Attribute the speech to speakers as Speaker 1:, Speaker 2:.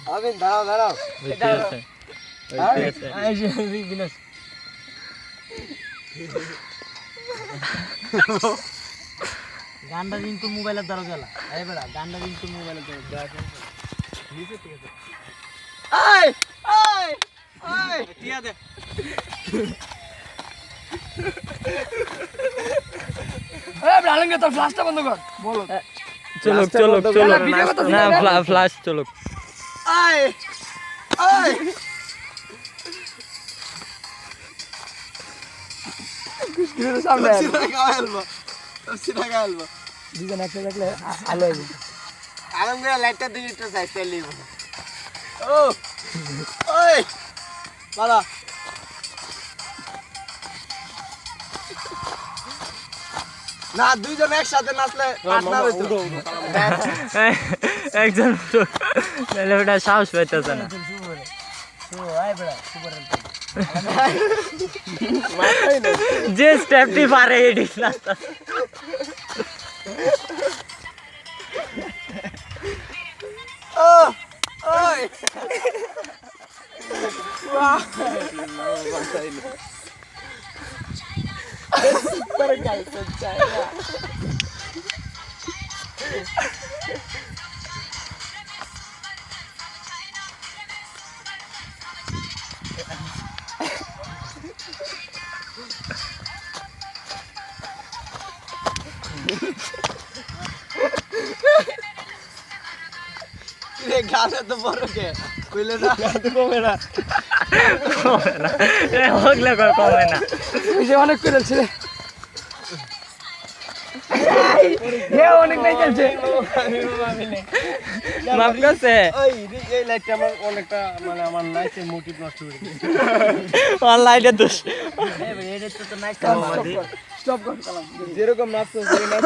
Speaker 1: আবিন দাঁড়াও দাঁড়াও
Speaker 2: গান্ডা দিন তো মোবাইলের দ্বারা গেলা এই বেড়া গান্ডা দিন তো মোবাইলের দ্বারা নিচে ঠিক আছে
Speaker 1: এই এই এই
Speaker 2: টিয়া দে
Speaker 1: এ ব্রালিং তোর ফ্ল্যাশটা বন্ধ কর বলো
Speaker 3: চলো চলো চলো না ফ্ল্যাশ চলো
Speaker 1: এই এই কিসের সামনে সিধা গালবো
Speaker 2: দুজন একটা লাগলে আলো হবে
Speaker 1: আরাম করে লাইটটা দিই একটু সাইডে লিব ও ওই বাবা না দুইজন একসাথে নাচলে পার্টনার হইতো
Speaker 3: একজন তাহলে ওটা সাহস পাইতেছে না
Speaker 2: এই বেড়া সুপার
Speaker 3: যে স্টেপটি পারে এডি নাচতা
Speaker 1: ও ওই বাহ সুপার গাইস চাইনা রে গানে তো বড় কে কইলে না তো কমে না
Speaker 3: এ হগলে কমে না
Speaker 1: যে অনেক করেছে রে অনেক নাই চলছে
Speaker 3: মাফ করছে
Speaker 1: ওই এই লাইটটা আমার অনেকটা মানে আমার নাইসে মোটিভ নষ্ট করে দিয়েছে
Speaker 3: অনলাইনে দোষ
Speaker 2: এই বেড়া এটা তো নাই
Speaker 1: স্টপ কর যেরকম নাচছো সেই নাচ